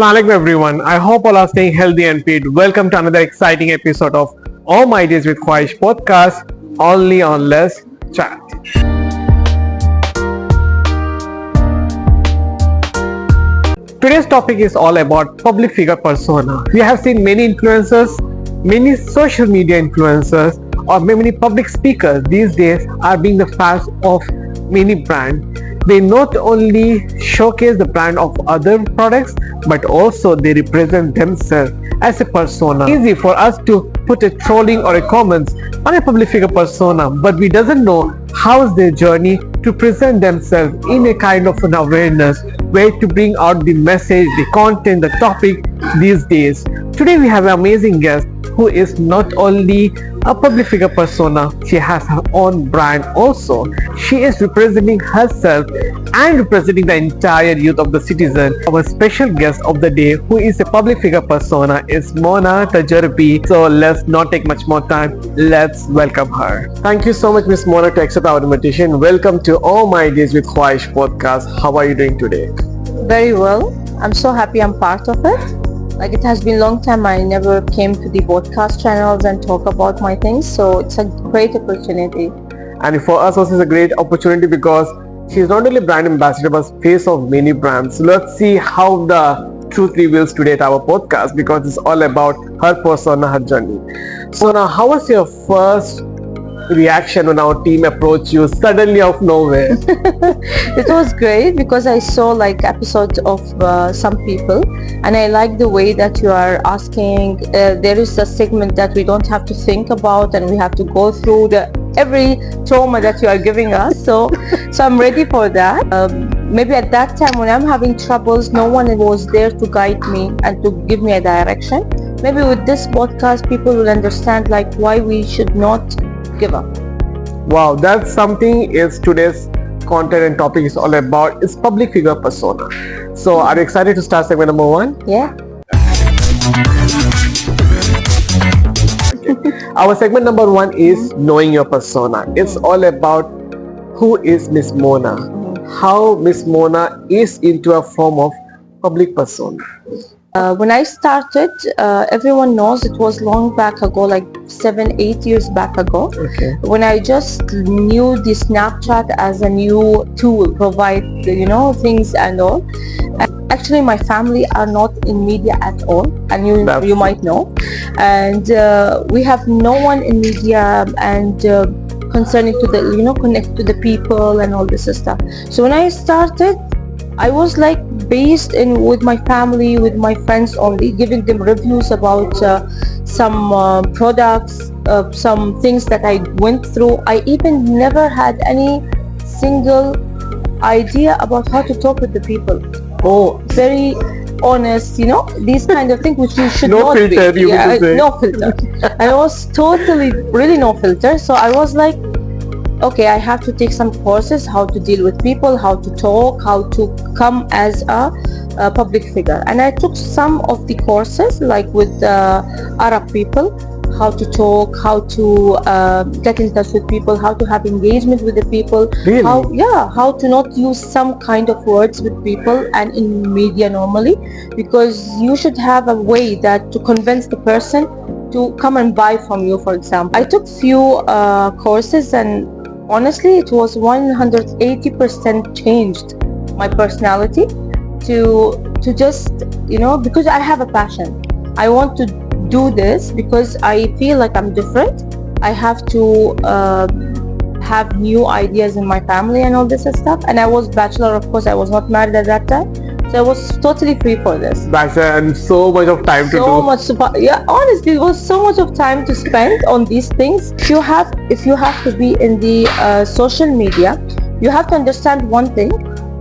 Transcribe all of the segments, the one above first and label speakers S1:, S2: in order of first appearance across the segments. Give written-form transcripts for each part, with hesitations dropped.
S1: Assalamualaikum everyone. I hope all are staying healthy and fit. Welcome to another exciting episode of Ohmydays with Khwahish podcast, only on Let's Chat. Today's topic is all about public figure persona. We have seen many influencers, many social media influencers, or many public speakers these days are being the face of many brands. They not only showcase the brand of other products, but also they represent themselves as a persona. Easy for us to put a trolling or a comments on a public figure persona, but we doesn't know how is their journey to present themselves in a kind of an awareness, way to bring out the message, the content, the topic these days. Today we have an amazing guest who is not only a public figure persona, she has her own brand also. She is representing herself and representing the entire youth of the citizen. Our special guest of the day, who is a public figure persona, is Mona Tajarbi. So let's not take much more time. Let's welcome her. Thank you so much, Miss Mona, to accept our invitation. Welcome to All My Days with Khwahish podcast. How are you doing today?
S2: Very well. I'm so happy I'm part of it. Like, it has been a long time I never came to the podcast channels and talk about my things, so it's a great opportunity.
S1: And for us also it's a great opportunity because she's not only brand ambassador but face of many brands. So let's see how the truth reveals today at our podcast, because it's all about her persona, her journey. So now, how was your first reaction when our team approached you suddenly out of nowhere?
S2: It was great because I saw like episodes of some people, and I like the way that you are asking. There is a segment that we don't have to think about, and we have to go through every trauma that you are giving us. So I'm ready for that. Maybe at that time when I'm having troubles, no one was there to guide me and to give me a direction. Maybe with this podcast, people will understand like why we should not give up.
S1: Wow, that's something is today's content and topic is all about, is public figure persona. So are you excited to start segment number 1?
S2: Yeah.
S1: Our segment number 1 is knowing your persona. It's all about who is Miss Mona, how Miss Mona is into a form of public persona.
S2: When I started, everyone knows it was long back ago, like 7-8 years back ago.
S1: Okay.
S2: When I just knew the Snapchat as a new tool, provide things and all. Actually, my family are not in media at all, and you might know. And we have no one in media and concerning to the connect to the people and all this stuff. So when I started, I was like based in with my family, with my friends only, giving them reviews about some products, some things that I went through. I even never had any single idea about how to talk with the people. Oh, very honest, these kind of things which you should
S1: no
S2: not
S1: filter,
S2: be. No filter. I was totally, really no filter. So I was like, okay, I have to take some courses, how to deal with people, how to talk, how to come as a public figure. And I took some of the courses, like with Arab people, how to talk, how to get in touch with people, how to have engagement with the people.
S1: Really?
S2: How to not use some kind of words with people and in media normally, because you should have a way that to convince the person to come and buy from you, for example. I took few courses, and honestly, it was 180% changed my personality to just, because I have a passion. I want to do this because I feel like I'm different. I have to have new ideas in my family and all this stuff. And I was bachelor, of course. I was not married at that time. So I was totally free for this.
S1: And so much of time to do.
S2: Honestly, it was so much of time to spend on these things. If you have to be in the social media, you have to understand one thing,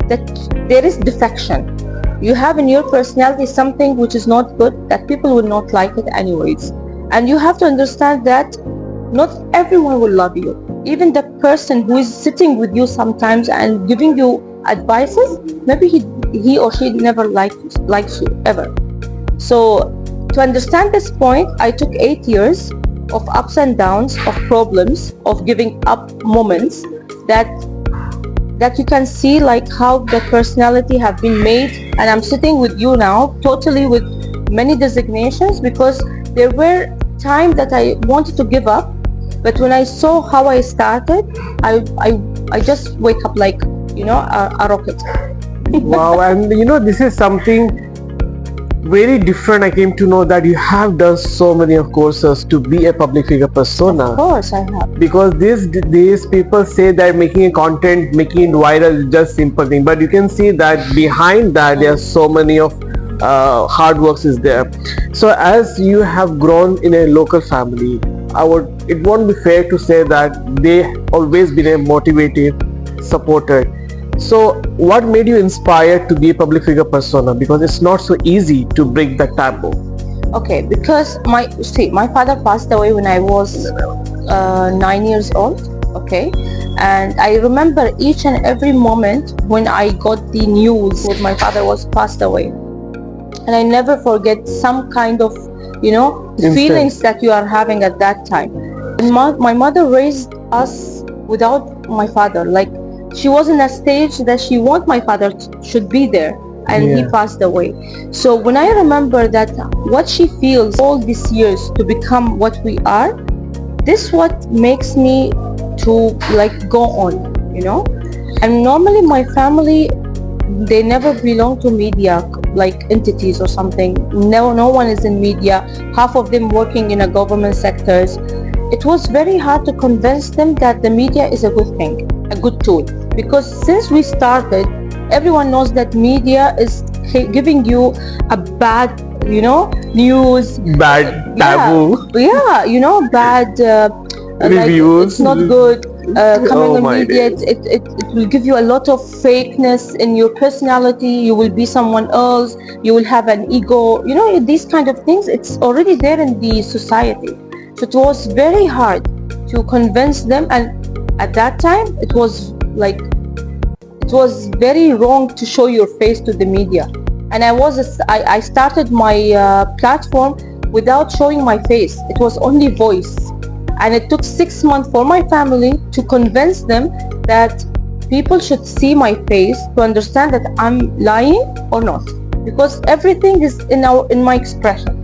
S2: that there is defection. You have in your personality something which is not good, that people will not like it anyways. And you have to understand that not everyone will love you. Even the person who is sitting with you sometimes and giving you advices, maybe he or she never likes you ever. So to understand this point, I took 8 years of ups and downs, of problems, of giving up moments, that you can see like how the personality have been made and I'm sitting with you now, totally with many designations, because there were times that I wanted to give up, but when I saw how I started, I just wake up like, a rocket.
S1: Wow, and this is something very different. I came to know that you have done so many of courses to be a public figure persona.
S2: Of course I have.
S1: Because these people say that making a content, making it viral is just simple thing, but you can see that behind that there are so many of hard works is there. So as you have grown in a local family, it won't be fair to say that they always been a motivated, supported. So what made you inspired to be a public figure persona? Because it's not so easy to break that taboo.
S2: Okay, because my father passed away when I was 9 years old. Okay, and I remember each and every moment when I got the news that my father was passed away, and I never forget some kind of feelings that you are having at that time. And my mother raised us without my father. Like, she was in a stage that she want my father should be there, and he passed away. So when I remember that what she feels all these years to become what we are, this what makes me to like go on, And normally my family, they never belong to media like entities or something. No one is in media. Half of them working in a government sectors. It was very hard to convince them that the media is a good thing, a good tool. Because since we started, everyone knows that media is giving you a bad, news.
S1: Bad taboo.
S2: Yeah, bad
S1: reviews.
S2: Like, it's not good. Coming on media,
S1: days.
S2: it will give you a lot of fakeness in your personality. You will be someone else. You will have an ego. These kind of things, it's already there in the society. So it was very hard to convince them, and at that time it was very wrong to show your face to the media. And I started my platform without showing my face. It was only voice, and it took 6 months for my family to convince them that people should see my face to understand that I'm lying or not, because everything is in my expression.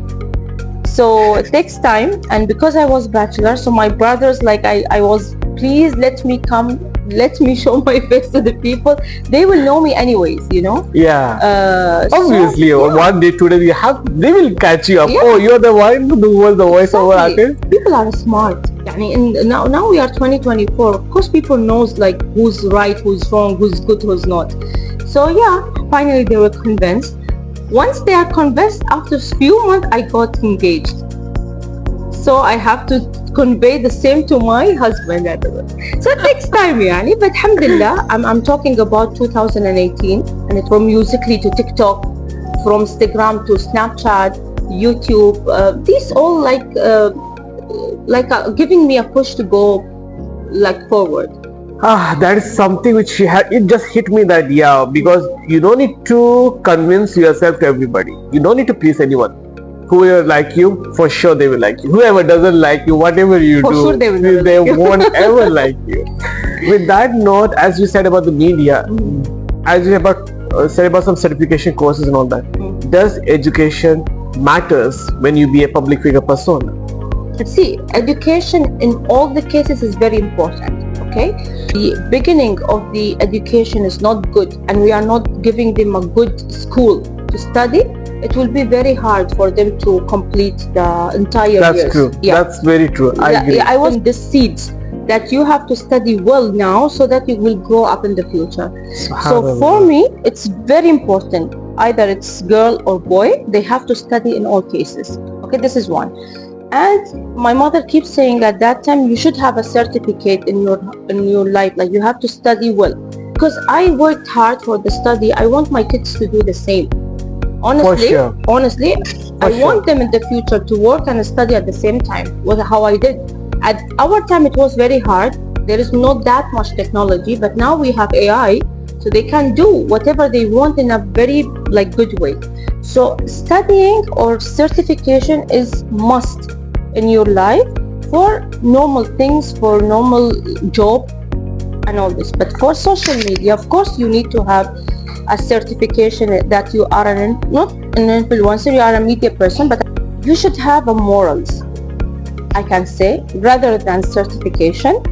S2: So it takes time, and because I was bachelor, so my brothers, I was, please let me come, let me show my face to the people. They will know me anyways,
S1: Yeah. Obviously, one day today they will catch you up. Yeah. Oh, you're the one who was the voiceover artist.
S2: People are smart. Now we are 2024. Of course, people knows like who's right, who's wrong, who's good, who's not. So yeah, finally they were convinced. Once they are convinced, after a few months, I got engaged. So I have to convey the same to my husband. So it takes time, but alhamdulillah, I'm talking about 2018, and it's from Musical.ly to TikTok, from Instagram to Snapchat, YouTube. These all giving me a push to go forward.
S1: That is something which it just hit me that because you don't need to convince yourself to everybody. You don't need to please anyone. Whoever like you, for sure they will like you. Whoever doesn't like you, whatever you
S2: for
S1: do,
S2: sure they
S1: won't ever like you. With that note, as you said about the media, as you said about some certification courses and all that, does education matters when you be a public figure persona?
S2: See, education in all the cases is very important. Okay, the beginning of the education is not good, and we are not giving them a good school to study. It will be very hard for them to complete the entire years.
S1: That's true.
S2: Yeah.
S1: That's very true. I agree.
S2: I want the seeds that you have to study well now so that you will grow up in the future. So for me, it's very important. Either it's girl or boy, they have to study in all cases. Okay, this is one. And my mother keeps saying at that time, you should have a certificate in your life, like you have to study well. Because I worked hard for the study, I want my kids to do the same. Honestly, I want them in the future to work and study at the same time, how I did. At our time, it was very hard. There is not that much technology, but now we have AI, so they can do whatever they want in a very good way. So studying or certification is must in your life for normal things, for normal job and all this. But for social media, of course, you need to have a certification that you are not an influencer, you are a media person, but you should have a morals, I can say, rather than certification,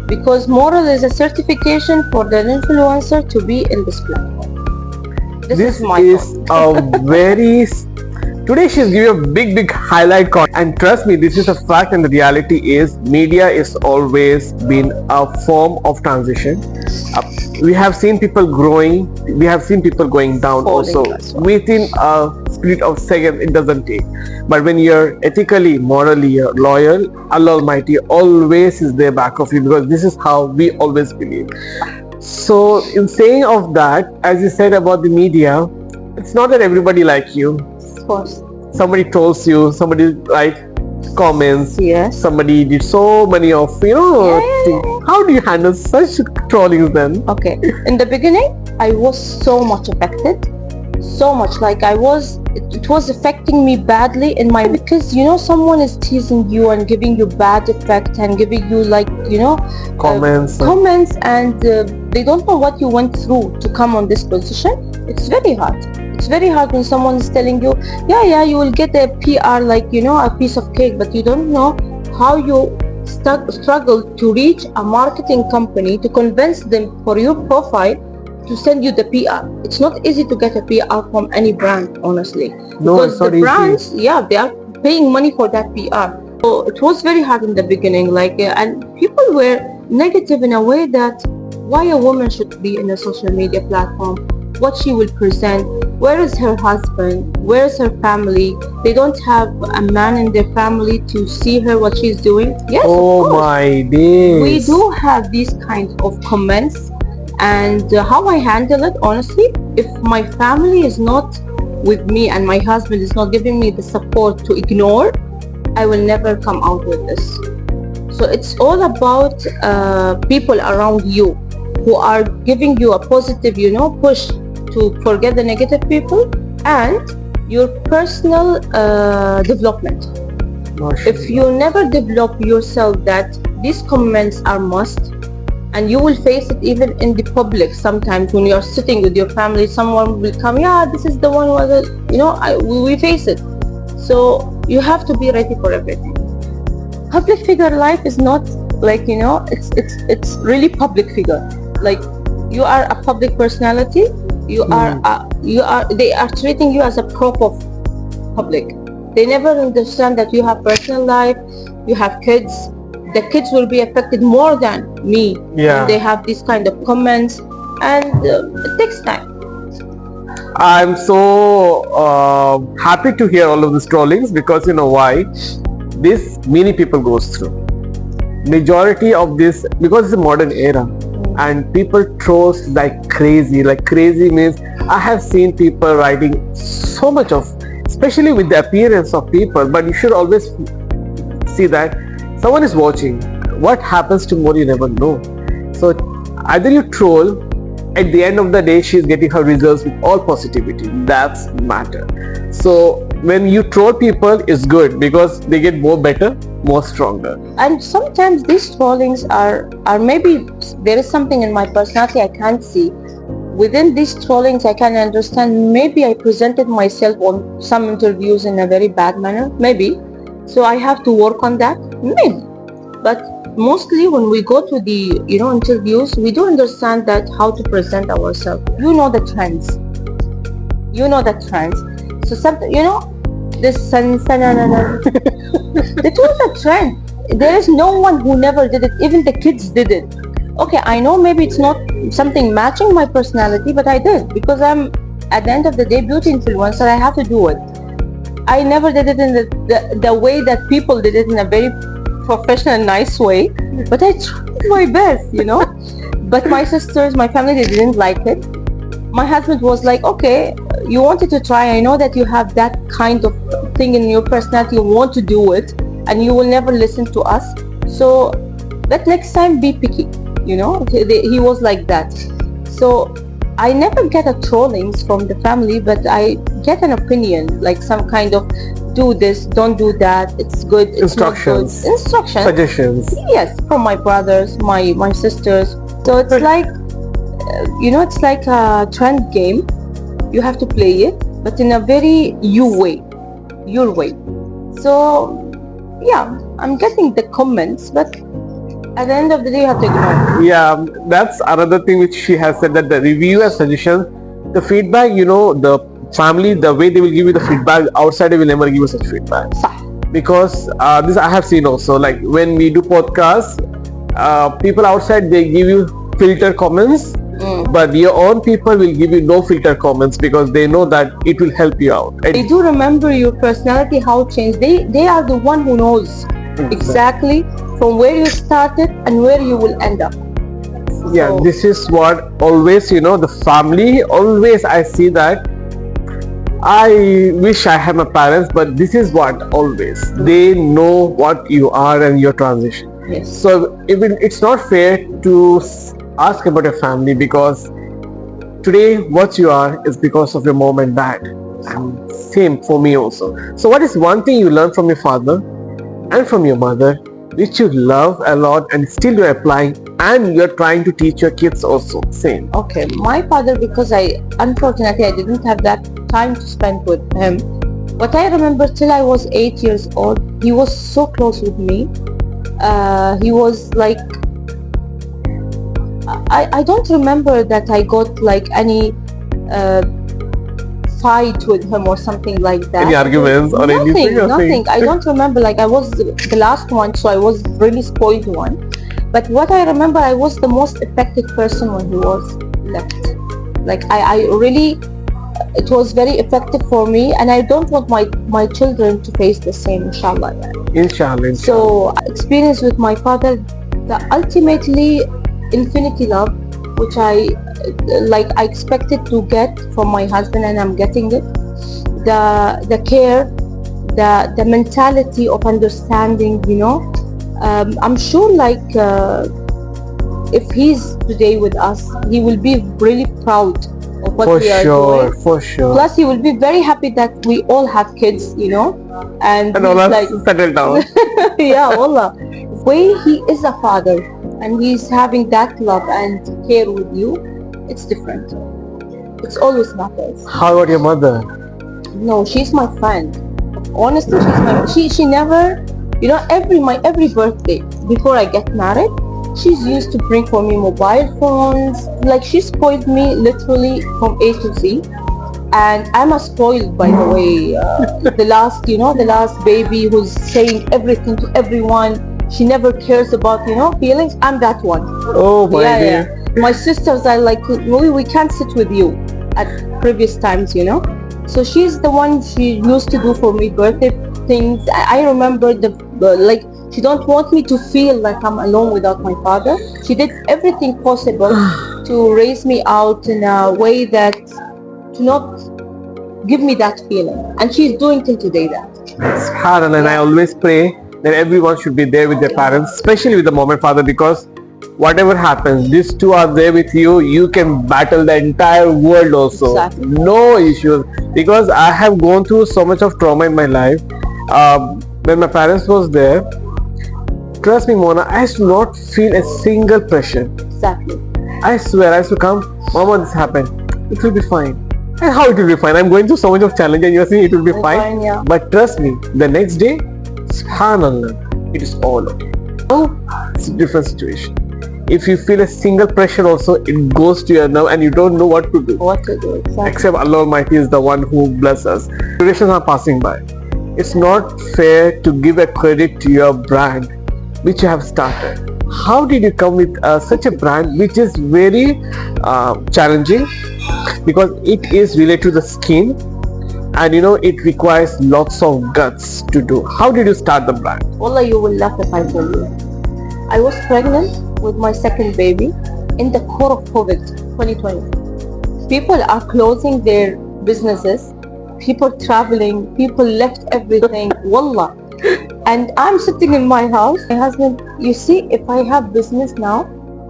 S2: because moral is a certification for the influencer to be in this platform. This is my thought.
S1: a very today she's giving a big highlight and trust me, this is a fact, and the reality is media is always been a form of transition. We have seen people growing, we have seen people going down also within a split of seconds. It doesn't take, but when you're ethically, morally loyal, Allah Almighty always is there back of you, because this is how we always believe. So in saying of that, as you said about the media, it's not that everybody like you.
S2: Of course.
S1: Somebody trolls you, somebody write comments,
S2: yes,
S1: somebody did so many of things. How do you handle such trollings then?
S2: Okay, in the beginning I was so much affected, so much, like it was affecting me badly in my, because someone is teasing you and giving you bad effect and giving you
S1: comments
S2: and they don't know what you went through to come on this position. It's very hard. It's very hard when someone is telling you, you will get a PR, a piece of cake, but you don't know how you struggle to reach a marketing company to convince them for your profile to send you the PR. It's not easy to get a PR from any brand, honestly.
S1: No,
S2: because
S1: it's not
S2: the brands,
S1: easy.
S2: they are paying money for that PR. So it was very hard in the beginning, and people were negative in a way that why a woman should be in a social media platform, what she will present, where is her husband, where is her family, they don't have a man in their family to see her what she's doing. Yes,
S1: oh my days,
S2: we do have these kinds of comments. And how I handle it, honestly, if my family is not with me and my husband is not giving me the support to ignore, I will never come out with this. So it's all about people around you who are giving you a positive, push to forget the negative people, and your personal development. If you never develop yourself that these comments are must, and you will face it even in the public. Sometimes when you're sitting with your family, someone will come, this is the one who we face it. So you have to be ready for everything. Public figure life is not it's really public figure. Like, you are a public personality, they are treating you as a prop of public. They never understand that you have personal life, you have kids. The kids will be affected more than me when they have these kind of comments, and it takes time.
S1: I'm so happy to hear all of these trollings, because you know why? This many people goes through. Majority of this, because it's a modern era, and people trolls like crazy. Like crazy means I have seen people writing so much of, especially with the appearance of people, but you should always see that someone is watching. What happens tomorrow you never know. So either you troll, at the end of the day she is getting her results with all positivity. That's matter. So when you troll people, it's good because they get more better, more stronger.
S2: And sometimes these trollings are maybe there is something in my personality I can't see. Within these trollings I can understand, maybe I presented myself on some interviews in a very bad manner, maybe. So I have to work on that, maybe. But mostly when we go to the interviews, we do understand that how to present ourselves. You know the trends. So something, this it was a trend. There is no one who never did it. Even the kids did it. Okay, I know maybe it's not something matching my personality, but I did, because I'm at the end of the day beauty influencer. I have to do it. I never did it in the way that people did it, in a very professional, nice way, but I tried my best, But my sisters, my family, they didn't like it. My husband was like, okay, you wanted to try. I know that you have that kind of thing in your personality. You want to do it, and you will never listen to us. So let next time be picky, He was like that. So I never get a trollings from the family, but I get an opinion, like some kind of do this, don't do that, it's good, it's
S1: instructions,
S2: not good. Instructions,
S1: suggestions.
S2: Yes, from my brothers, my sisters. So it's like it's like a trend game. You have to play it, but in a very your way. So yeah, I'm getting the comments, but at the end of the day, you have to ignore it.
S1: Yeah, that's another thing which she has said, that the review and suggestions, the feedback, the family, the way they will give you the feedback, outside they will never give you such feedback. Because this I have seen also, like when we do podcasts, people outside they give you filter comments, but your own people will give you no filter comments because they know that it will help you out.
S2: They do remember your personality, how it changed. They are the one who knows exactly from where you started and where you will end up.
S1: Yeah,
S2: So,
S1: this is what always, the family, always I see that. I wish I had my parents, but this is what always they know what you are and your transition.
S2: yes.
S1: So it's not fair to ask about your family, because today what you are is because of your mom and dad, and same for me also. So what is one thing you learned from your father and from your mother which you love a lot and still you're applying and you're trying to teach your kids also? Same.
S2: Okay, my father, because unfortunately I didn't have that time to spend with him. What I remember till I was 8 years old, he was so close with me. He was like, I don't remember that I got like any fight with him or something like that.
S1: Any arguments or anything?
S2: Nothing. I don't remember. Like I was the last one, so I was really spoiled one. But what I remember, I was the most affected person when he was left. Like I really, it was very effective for me, and I don't want my children to face the same, inshallah.
S1: Inshallah.
S2: So experience with my father, the ultimately infinity love, which I expected to get from my husband, and I'm getting it. The care, the mentality of understanding, I'm sure if he's today with us, he will be really proud of what we are doing.
S1: For sure.
S2: Plus he will be very happy that we all have kids, and
S1: all
S2: he's
S1: like settled down.
S2: yeah, wallah. Way he is a father and he's having that love and care with you, it's different. It's always matters.
S1: How about your mother?
S2: No, she's my friend. Honestly, she never, every birthday before I get married, she's used to bring for me mobile phones. Like she spoiled me literally from A to Z. And I'm a spoiled, by the way. The last baby who's saying everything to everyone. She never cares about, feelings. I'm that one.
S1: Oh my dear.
S2: My sisters are like, we can't sit with you at previous times, So she's the one, she used to do for me birthday things. I remember she don't want me to feel like I'm alone without my father. She did everything possible to raise me out in a way that to not give me that feeling. And she's doing till today that.
S1: It's hard, and I always pray that everyone should be there with their parents, especially with the mom and father, because whatever happens, these two are there with you. You can battle the entire world also.
S2: Exactly.
S1: No issues. Because I have gone through so much of trauma in my life. When my parents was there, trust me, Mona, I used to not feel a single pressure.
S2: Exactly.
S1: I swear, I used to come, Mama, this happened. It will be fine. And how it will be fine? I'm going through so much of challenge and you're saying it will be fine.
S2: Yeah.
S1: But trust me, the next day, subhanallah, it is all okay. Oh, it's a different situation. If you feel a single pressure also, it goes to your nerve and you don't know what to do.
S2: What to do, exactly.
S1: Except Allah Almighty is the one who blesses us. Generations are passing by. It's not fair to give a credit to your brand which you have started. How did you come with such a brand which is very challenging, because it is related to the skin, and it requires lots of guts to do. How did you start the brand?
S2: Wallah, you will laugh if I tell you. I was pregnant with my second baby in the core of COVID 2020. People are closing their businesses, people traveling, people left everything, wallah. And I'm sitting in my house. My husband, you see, if I have business now,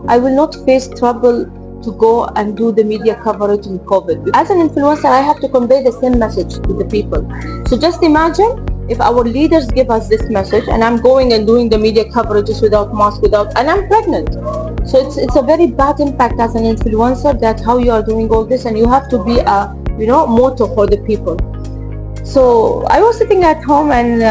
S2: I will not face trouble to go and do the media coverage in COVID. As an influencer, I have to convey the same message to the people. So just imagine if our leaders give us this message and I'm going and doing the media coverages without mask, and I'm pregnant. So it's a very bad impact as an influencer, that how you are doing all this, and you have to be a motto for the people. So I was sitting at home, and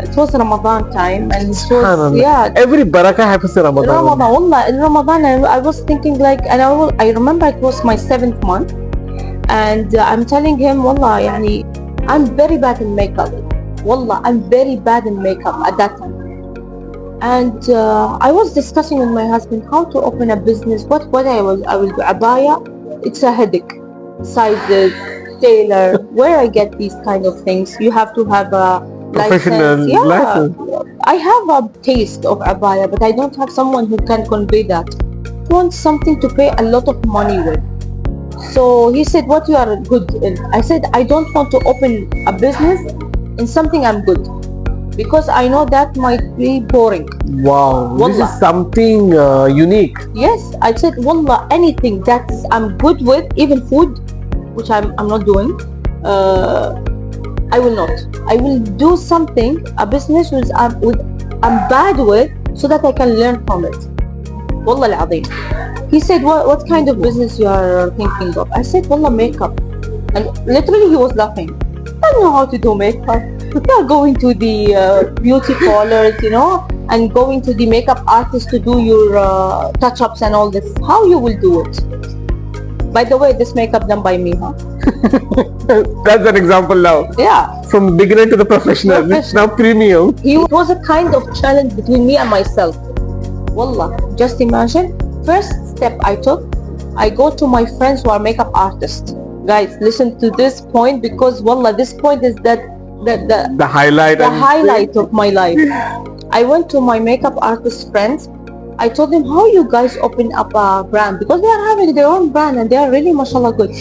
S2: it was Ramadan time, and it was, yeah,
S1: every barakah happens in Ramadan.
S2: Wallah, in Ramadan, and I was thinking like, and I remember it was my 7th month, and I'm telling him, Wallah, yani, I'm very bad in makeup. Wallah, I'm very bad in makeup at that time. And I was discussing with my husband how to open a business, what I will do. Abaya, it's a headache. Sizes, tailor, where I get these kind of things. You have to have a
S1: Professional license.
S2: I have a taste of abaya, but I don't have someone who can convey that. I want something to pay a lot of money with. So he said, what you are good in? I said, I don't want to open a business in something I'm good, because I know that might be boring.
S1: Wow,
S2: Wallah.
S1: this is something unique.
S2: Yes, I said, Wallah, anything that I'm good with, even food, which I'm not doing, I will not. I will do something, a business which I'm bad with, so that I can learn from it. Wallah al-Azim. He said, what kind of business you are thinking of? I said, Wallah, makeup. And literally he was laughing. I don't know how to do makeup. You are going to the beauty parlors, and going to the makeup artist to do your touch-ups and all this. How you will do it? By the way, this makeup done by me, huh?
S1: That's an example now.
S2: Yeah.
S1: From beginner to the professional. It's now premium.
S2: It was a kind of challenge between me and myself. Wallah, just imagine. First step I took, I go to my friends who are makeup artists. Guys, listen to this point, because Wallah, this point is the highlight of my life. I went to my makeup artist friends. I told them, how you guys open up a brand, because they are having their own brand and they are really mashallah good.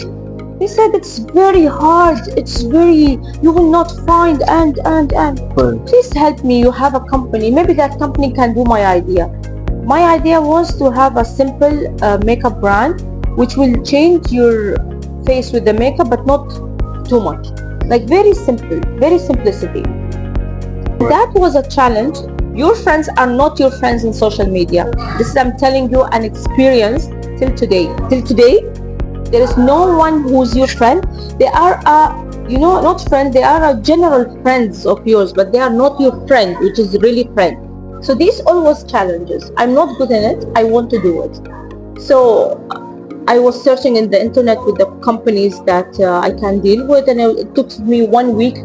S2: They said it's very hard, you will not find and please help me, you have a company, maybe that company can do my idea. My idea was to have a simple makeup brand which will change your face with the makeup, but not too much, like very simple, very simplicity. That was a challenge. Your friends are not your friends in social media. This is, I'm telling you, an experience till today. There is no one who's your friend. They are not friends, they are a general friends of yours, but they are not your friend, which is really friend. So these all was challenges. I'm not good in it, I want to do it. So I was searching in the internet with the companies that I can deal with, and it took me 1 week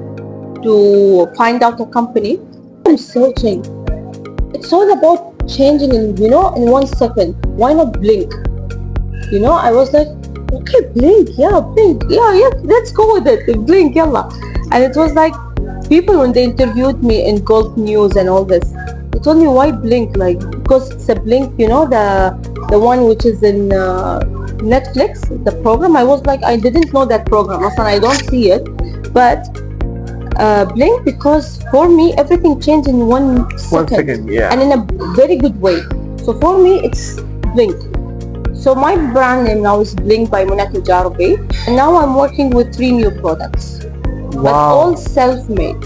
S2: to find out a company. I'm searching. It's all about changing in 1 second. Why not blink? I was like, okay, blink, yeah, let's go with it, blink, yalla. And it was like, people when they interviewed me in Gold News and all this, they told me, why blink? Like, because it's a blink, the one which is in Netflix, the program. I was like, I didn't know that program, I don't see it, but blink, because for me everything changed in 1 second.
S1: 1 second, yeah.
S2: And in a very good way. So for me it's blink. So my brand name now is Blink by Munat Al-Jarubi, and now I'm working with 3 new products.
S1: Wow.
S2: But all self-made.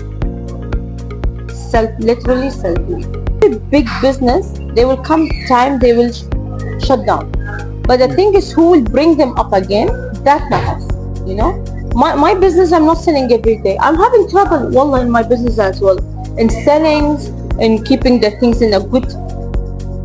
S2: Literally self-made. A big business, there will come time they will shut down. But the thing is, who will bring them up again? That matters, My business, I'm not selling every day. I'm having trouble, wallah, in my business as well. In selling, in keeping the things in a good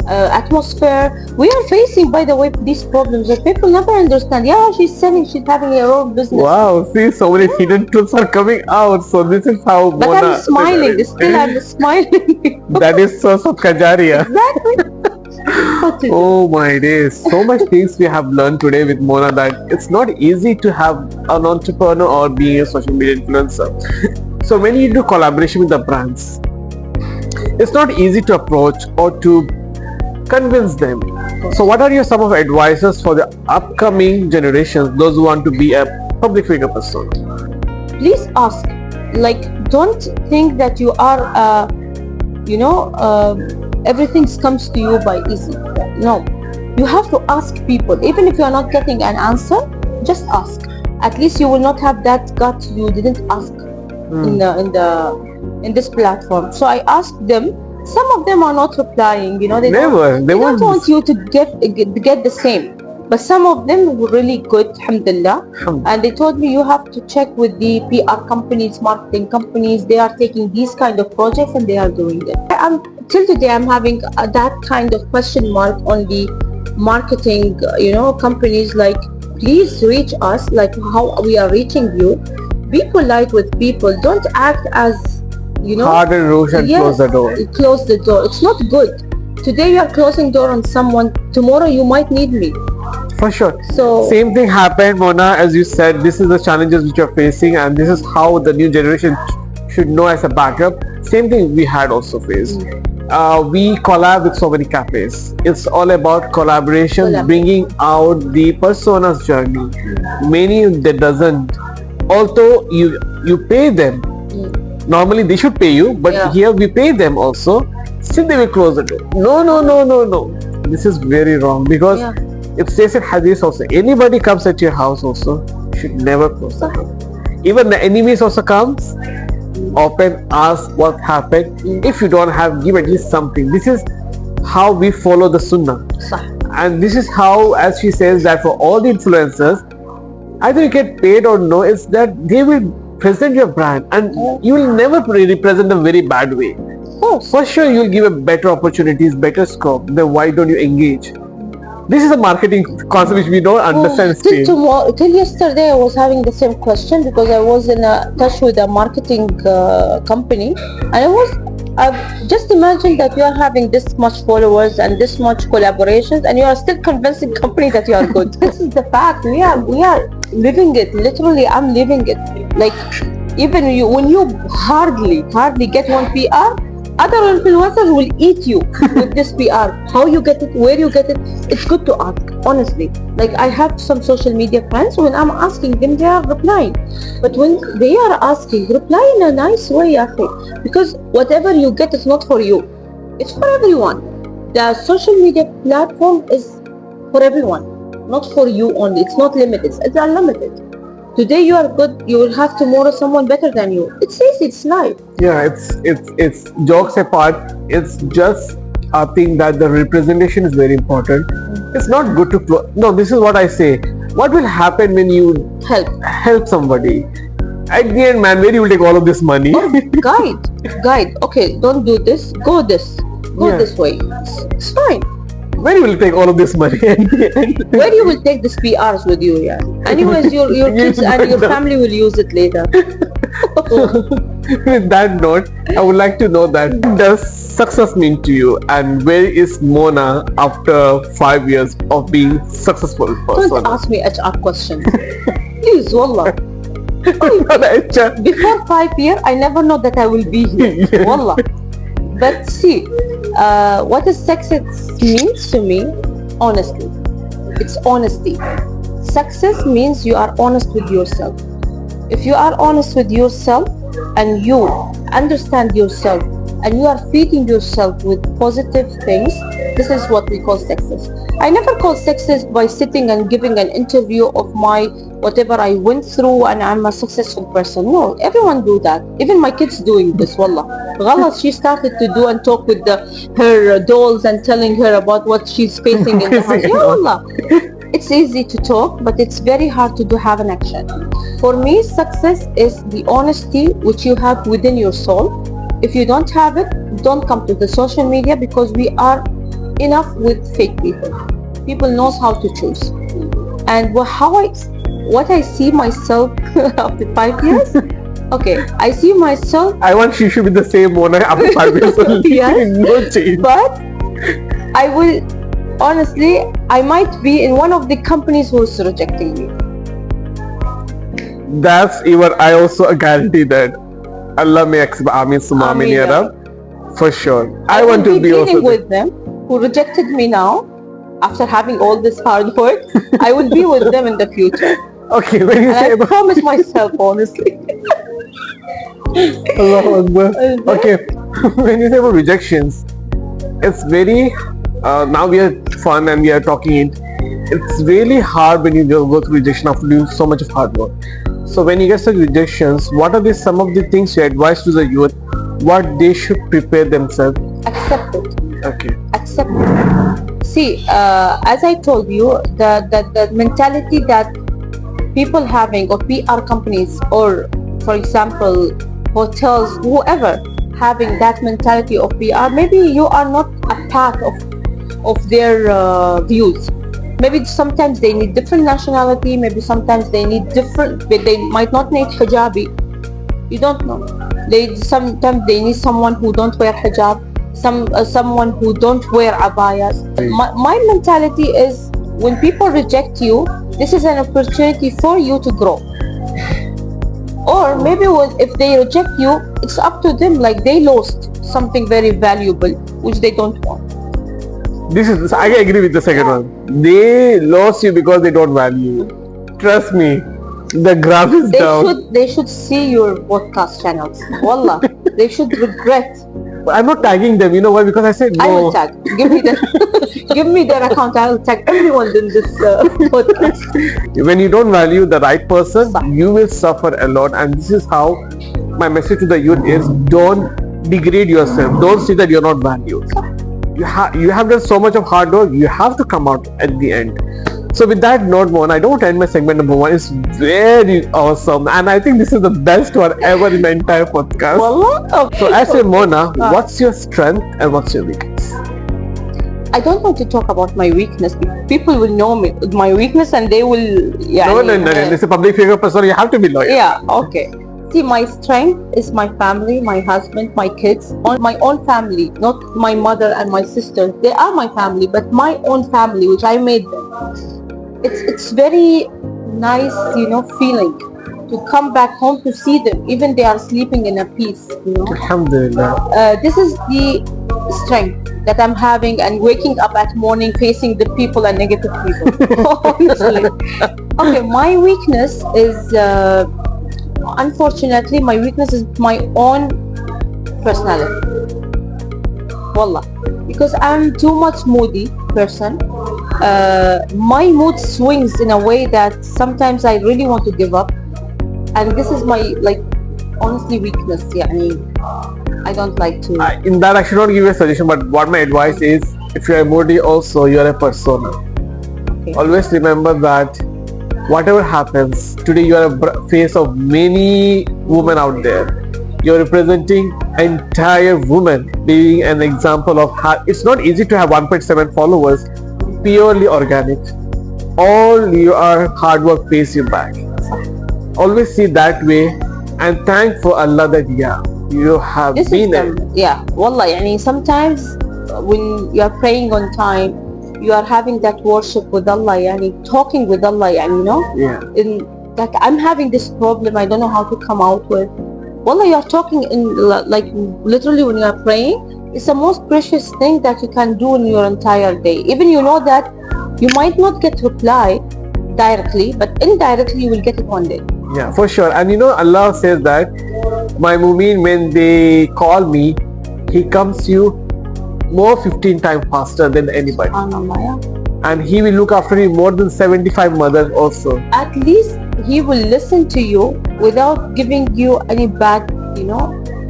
S2: atmosphere. We are facing, by the way, these problems that people never understand. Yeah, she's selling, she's having her own business.
S1: Wow, see, so many hidden truths are coming out. So this is how
S2: But
S1: Mona,
S2: I'm smiling, still I'm smiling.
S1: That is so Sadqajaria.
S2: Exactly.
S1: Oh my days, so much things we have learned today with Mona, that it's not easy to have an entrepreneur or being a social media influencer. So when you do collaboration with the brands, it's not easy to approach or to convince them. So what are your some of advices for the upcoming generations, those who want to be a public figure person?
S2: Please ask. Like, don't think that you are everything comes to you by easy. No, you have to ask people. Even if you are not getting an answer, just ask. At least you will not have that gut you didn't ask in this platform. So I asked them some of them are not replying, they
S1: Never. They
S2: don't
S1: won't.
S2: want you to get the same. But some of them were really good, alhamdulillah. And they told me you have to check with the PR companies, marketing companies. They are taking these kind of projects and they are doing it. Till today, I'm having that kind of question mark on the marketing, companies. Like, please reach us, like how we are reaching you. Be polite with people. Don't act as,
S1: hard and rush and close the door.
S2: Close the door. It's not good. Today you are closing door on someone. Tomorrow you might need me.
S1: For sure.
S2: So
S1: same thing happened, Mona, as you said. This is the challenges which you're facing, and this is how the new generation should know as a backup. Same thing we had also faced. We collab with so many cafes. It's all about collaboration, bringing out the persona's journey. Many that doesn't. Although you pay them. Normally they should pay you, but here we pay them also. Still they will close the door. No. This is very wrong, because it says in hadith also, anybody comes at your house also should never close the door. Even the enemies also comes, open, ask what happened. If you don't have, give at least something. This is how we follow the sunnah. And this is how, as she says, that for all the influencers, either you get paid or no, it's that they will present your brand and you will never represent them very bad way. For sure you will give a better opportunities, better scope. Then why don't you engage? This is a marketing concept which we don't understand still.
S2: Till yesterday I was having the same question, because I was in a touch with a marketing company, and I've just imagined that you are having this much followers and this much collaborations, and you are still convincing company that you are good. This is the fact. We are living it. Literally, I'm living it. Like, even when you hardly get one PR, other influencers will eat you with this PR. How you get it, where you get it, it's good to ask, honestly. Like, I have some social media friends, when I'm asking them, they are replying. But when they are asking, reply in a nice way, Akhi. Because whatever you get is not for you. It's for everyone. The social media platform is for everyone, not for you only. It's not limited, it's unlimited. Today you are good, you will have tomorrow someone better than you. It's easy, it's life.
S1: Yeah, it's jokes apart. It's just a thing that the representation is very important. It's not good to no. This is what I say. What will happen when you help somebody? At the end, man, where you will take all of this money? Guide. Okay, don't do this. Go this way. It's fine. Where you will take all of this money?
S2: Where you will take these PRs with you, yeah. Anyways, your kids and your family will use it later.
S1: With that note, I would like to know that, what does success mean to you, and where is Mona after 5 years of being successful person?
S2: Don't ask me HR questions. Please, wallah. Before 5 years, I never know that I will be here. Wallah. But see, what does success means to me? Honestly, it's honesty. Success means you are honest with yourself. If you are honest with yourself and you understand yourself and you are feeding yourself with positive things, this is what we call success. I never call success by sitting and giving an interview of my whatever I went through and I'm a successful person. No, everyone do that. Even my kids doing this, wallah. Ghalas, she started to do and talk with her dolls and telling her about what she's facing in the house. Yeah, wallah. It's easy to talk, but it's very hard to have an action. For me, success is the honesty which you have within your soul. If you don't have it, don't come to the social media, because we are enough with fake people. People knows how to choose. And what I see myself after 5 years, okay, I see myself.
S1: I want she should be the same Mona after 5 years only.
S2: Yes,
S1: no change.
S2: But I will, honestly, I might be in one of the companies who is rejecting me.
S1: That's even I also guarantee that. Allah may accept. Ameen summa ameen ya Rab. For sure. I want to be also
S2: with them who rejected me now after having all this hard work. I will be with them in the future.
S1: Okay, when you say
S2: I promise myself, honestly.
S1: Allahu Akbar. Okay, when you say about rejections, it's very now we are fun and we are talking it. It's really hard when you go through rejection after doing so much of hard work. So when you get such rejections, what are some of the things you advise to the youth, what they should prepare themselves
S2: accept it.
S1: Okay.
S2: Accept it. See, as I told you, the mentality that people having, or PR companies, or for example hotels, whoever having that mentality of PR, maybe you are not a part of their views. Maybe sometimes they need different nationality, maybe sometimes they need different, they might not need hijabi, you don't know. Sometimes they need someone who don't wear hijab, someone who don't wear abayas. My mentality is, when people reject you, this is an opportunity for you to grow. Or maybe if they reject you, it's up to them, like they lost something very valuable which they don't want.
S1: I agree with the second one. They lost you because they don't value you. Trust me, the graph is down.
S2: They should see your podcast channels. Wallah, they should regret.
S1: I'm not tagging them. You know why? Because I said no.
S2: I will tag. Give me their account. I will tag everyone in this podcast.
S1: When you don't value the right person, you will suffer a lot. And this is how my message to the youth is: don't degrade yourself. Don't see that you're not valued. You have done so much of hard work. You have to come out at the end. So with that note, Mona, I don't want to end my segment number one. It's very awesome, and I think this is the best one ever in the entire podcast.
S2: Okay.
S1: So as a Mona, what's your strength and what's your weakness?
S2: I don't want to talk about my weakness. People will know my weakness, and they will. Yeah.
S1: No. This is a public figure person. You have to be loyal.
S2: Yeah. Okay. See, my strength is my family, my husband, my kids, my own family, not my mother and my sisters. They are my family, but my own family, which I made them. It's very nice, feeling to come back home to see them, even they are sleeping in a peace.
S1: Alhamdulillah.
S2: This is the strength that I'm having, and waking up at morning facing the people and negative people. Honestly. Okay, my weakness is, unfortunately, my weakness is my own personality. Wallah, because I'm too much moody person. My mood swings in a way that sometimes I really want to give up, and this is my, honestly, weakness. I don't like to.
S1: In that, I should not give you a suggestion, but what my advice is, if you are moody also, you are a persona. Okay. Always remember that whatever happens, today you are a face of many women out there. You're representing entire women, being an example of how it's not easy to have 1.7 followers, purely organic. All your hard work pays you back. Always see that way, and thank for Allah that you have been there.
S2: Wallah, sometimes when you are praying on time, you are having that worship with Allah, talking with Allah, in that I'm having this problem, I don't know how to come out with. Wallah, you are talking in literally when you are praying. It's the most precious thing that you can do in your entire day. Even that you might not get reply directly, but indirectly you will get it one day.
S1: Yeah, for sure. And Allah says that my mu'min, when they call me, He comes to you more 15 times faster than anybody. And He will look after you more than 75 mothers also.
S2: At least He will listen to you without giving you any bad,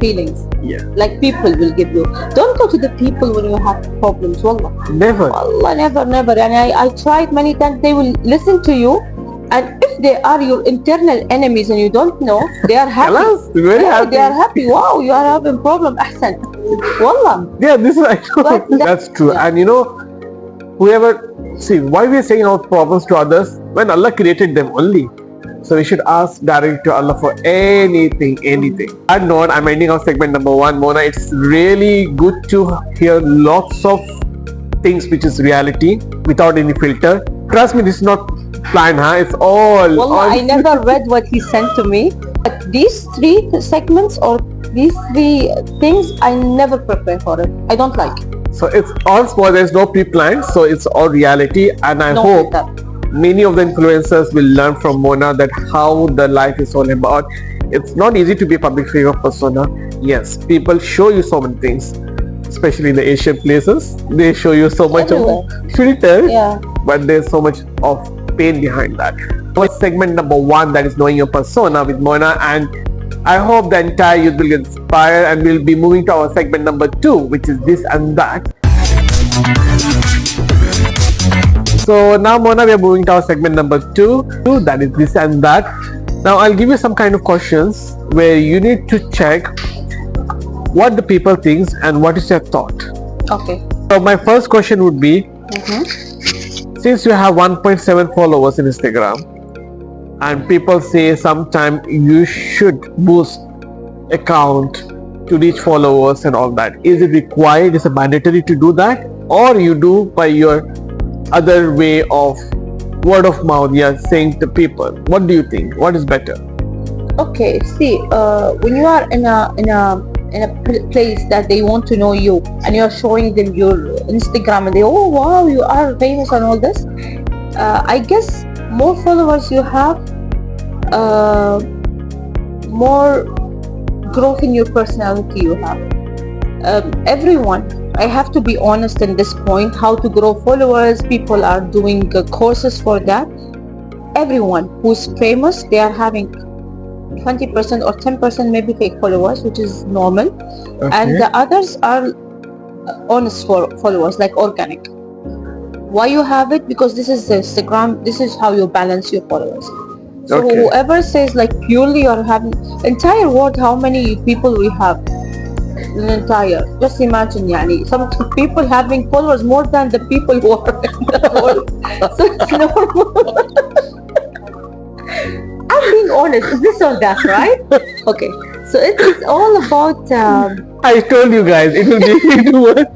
S2: feelings.
S1: Yeah.
S2: Like people will give you. Don't go to the people when you have problems. Wallah.
S1: Never.
S2: Wallah, never. And I tried many times. They will listen to you. And if they are your internal enemies and you don't know, they are happy.
S1: Happy.
S2: They are happy. Wow, you are having problem. Ahsan. Wallah.
S1: Yeah, this is that's true. Yeah. And whoever, see, why we are saying our problems to others when Allah created them only. So we should ask directly to Allah for anything. And note, I'm ending our segment number one. Mona, it's really good to hear lots of things which is reality without any filter. Trust me, this is not planned, it's all.
S2: Wallah, I never read what he sent to me. But these 3 segments or these 3 things, I never prepare for it. I don't like it.
S1: So it's all small, there's no pre-planned, so it's all reality. And I hope many of the influencers will learn from Mona that how the life is all about. It's not easy to be a public figure persona. Yes, people show you so many things, especially in the Asian places. They show you so much of filter, but there's so much of pain behind that. So segment number one, that is knowing your persona with Mona, and I hope the entire youth will get inspired, and we'll be moving to our segment number 2, which is this and that. So now, Mona, we are moving to our segment number 2, that is this and that. Now I'll give you some kind of questions where you need to check what the people thinks and what is their thought.
S2: Okay.
S1: So my first question would be, since you have 1.7 followers in Instagram, and people say sometime you should boost account to reach followers and all that, is it required, is it mandatory to do that, or you do by your other way of word of mouth, saying to people? What do you think? What is better?
S2: Okay, see, when you are in a place that they want to know you, and you are showing them your Instagram, and they, oh wow, you are famous and all this, I guess more followers you have, more growth in your personality you have. Everyone, I have to be honest in this point, how to grow followers, people are doing courses for that. Everyone who's famous, they are having 20% or 10% maybe fake followers, which is normal. Okay. And the others are honest followers, like organic. Why you have it? Because this is Instagram, this is how you balance your followers. So okay. Whoever says like purely you're having entire world, how many people we have? An entire, just imagine, some people having followers more than the people who are in the world. So it's normal. I'm being honest, is this or that, right? Okay, so it's all about
S1: I told you guys, it will be worse.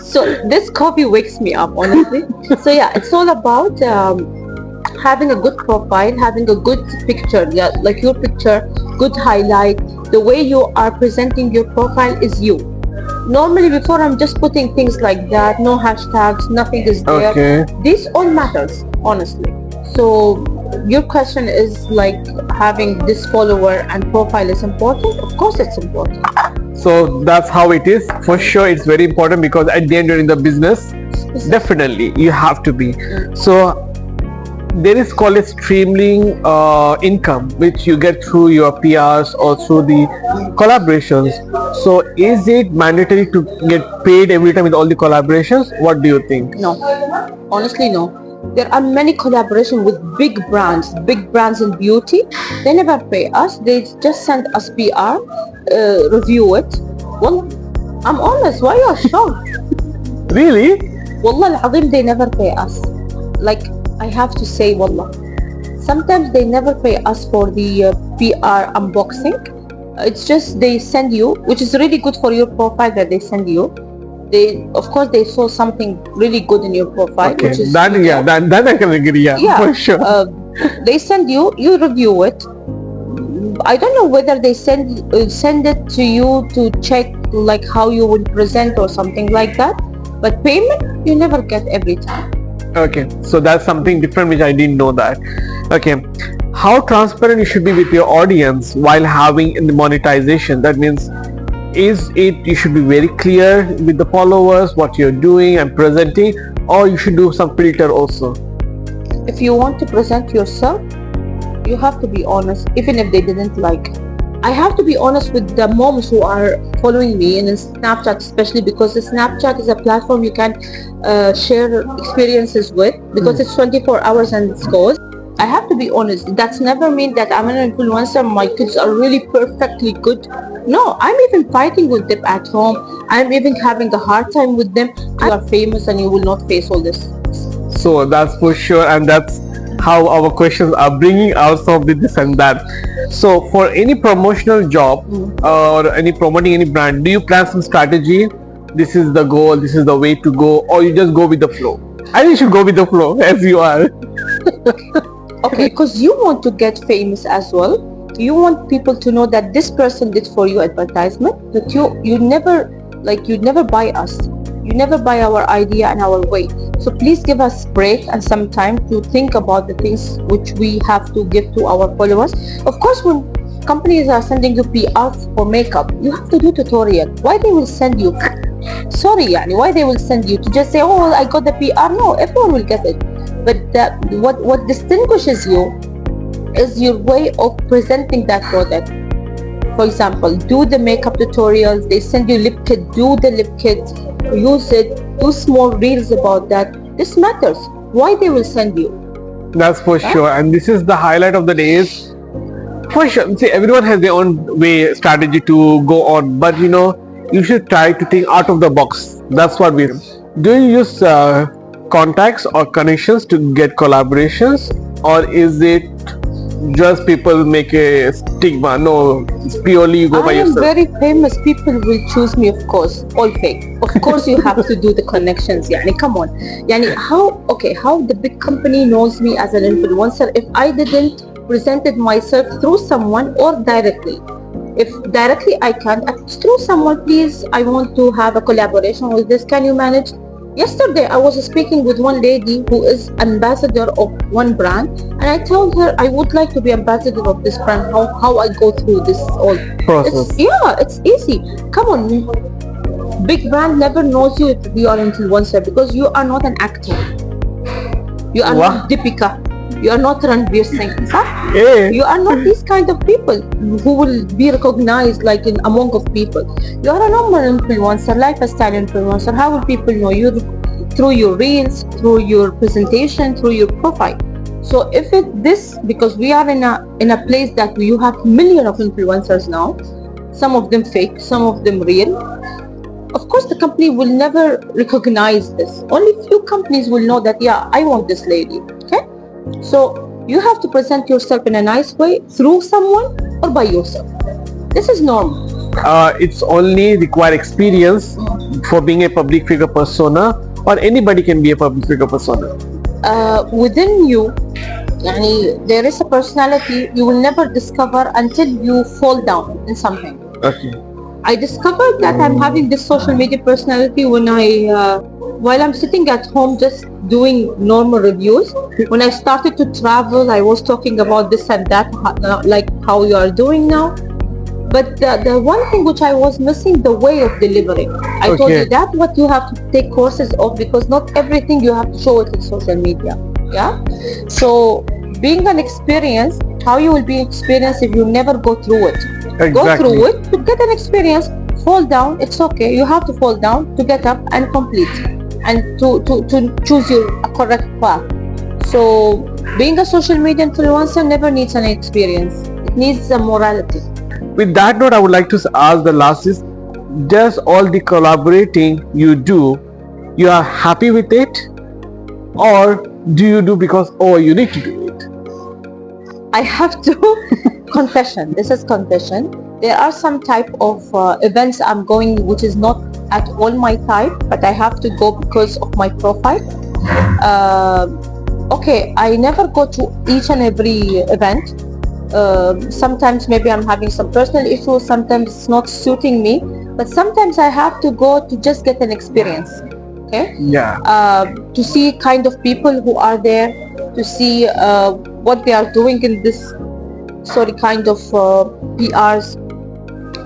S2: So this coffee wakes me up, honestly. So yeah, it's all about having a good profile, having a good picture, like your picture, good highlight. The way you are presenting your profile is you. Normally before I'm just putting things like that, no hashtags, nothing is there. Okay. This all matters, honestly. So your question is like having this follower and profile is important? Of course it's important.
S1: So that's how it is. For sure it's very important, because at the end you're in the business, definitely you have to be. So there is called a streaming income, which you get through your PRs or through the collaborations. So is it mandatory to get paid every time with all the collaborations? What do you think?
S2: No, honestly no. There are many collaborations with big brands in beauty. They never pay us. They just send us PR, review it. Well, I'm honest. Why are you shocked?
S1: Really?
S2: Wallah al-Azim, they never pay us. Like, I have to say, wallah. Sometimes they never pay us for the PR unboxing. It's just they send you, which is really good for your profile that they send you. Of course they saw something really good in your profile.
S1: Okay,
S2: which is
S1: that I can agree, for sure.
S2: They send you review it. I don't know whether they send it to you to check like how you would present or something like that, but payment you never get every time.
S1: Okay, so that's something different which I didn't know that. Okay, how transparent you should be with your audience while having the monetization? That means, is it you should be very clear with the followers what you're doing and presenting, or you should do some filter also?
S2: If you want to present yourself, you have to be honest, even if they didn't like. I have to be honest with the moms who are following me in Snapchat, especially because the Snapchat is a platform you can share experiences with, because it's 24 hours and it goes. I have to be honest, that's never mean that I'm an influencer, my kids are really perfectly good. No, I'm even fighting with them at home. I'm even having a hard time with them. You are famous and you will not face all this.
S1: So that's for sure, and that's how our questions are bringing out some of this and that. So for any promotional job or any promoting any brand, do you plan some strategy? This is the goal, this is the way to go, or you just go with the flow? I think you should go with the flow as you are.
S2: Okay, because you want to get famous as well. You want people to know that this person did for you advertisement, but you never buy us. You never buy our idea and our way. So please give us break and some time to think about the things which we have to give to our followers. Of course, when companies are sending you PR for makeup, you have to do tutorial. Why they will send you? Sorry, why they will send you to just say, oh, I got the PR? No, everyone will get it. But what distinguishes you is your way of presenting that product. For example, do the makeup tutorials, they send you lip kit, do the lip kit, use it, do small reels about that. This matters. Why they will send you?
S1: That's for sure. And this is the highlight of the day is, for sure, see, everyone has their own way, strategy to go on, but you should try to think out of the box. That's what we do. Do you use contacts or connections to get collaborations, or is it just people make a stigma? No, it's purely you go by
S2: I am
S1: yourself.
S2: very famous. People will choose me, of course. All fake. Of course, you have to do the connections. Yani, come on. Yani, how the big company knows me as an influencer if I didn't presented myself through someone or directly? If directly I can't, through someone, please, I want to have a collaboration with this. Can you manage? Yesterday, I was speaking with one lady who is ambassador of one brand, and I told her I would like to be ambassador of this brand. How I go through this all
S1: Process.
S2: It's easy. Come on, big brand never knows you if you are an influencer because you are not an actor. You are not Deepika. You are not Ranveer Singh.
S1: Yeah.
S2: You are not these kind of people who will be recognized like in among of people. You are a normal influencer, lifestyle influencer. How will people know you? Through your reels, through your presentation, through your profile. So if because we are in a place that you have millions of influencers now, some of them fake, some of them real. Of course, the company will never recognize this. Only few companies will know that, yeah, I want this lady. Okay? So you have to present yourself in a nice way through someone or by yourself. This is normal.
S1: It's only require experience for being a public figure persona, or anybody can be a public figure persona.
S2: Within you, there is a personality you will never discover until you fall down in something.
S1: Okay.
S2: I discovered that I'm having this social media personality when while I'm sitting at home just doing normal reviews. When I started to travel, I was talking about this and that, like how you are doing now. But the one thing which I was missing, the way of delivering. I told you that what you have to take courses of, because not everything you have to show it in social media. Yeah. So being an experience, how you will be experienced if you never go through it.
S1: Exactly.
S2: Go through it to get an experience. Fall down, it's okay. You have to fall down to get up and complete, and to choose your correct path. So being a social media influencer never needs an experience. It needs a morality.
S1: With that note, I would like to ask the last is, does all the collaborating you do, you are happy with it, or do you do because you need to do it?
S2: I have to confession. This is confession. There are some type of events I'm going which is not at all my type, but I have to go because of my profile. I never go to each and every event. Sometimes maybe I'm having some personal issues, sometimes it's not suiting me, but sometimes I have to go to just get an experience. Okay?
S1: Yeah.
S2: To see kind of people who are there, to see what they are doing in this kind of PRs.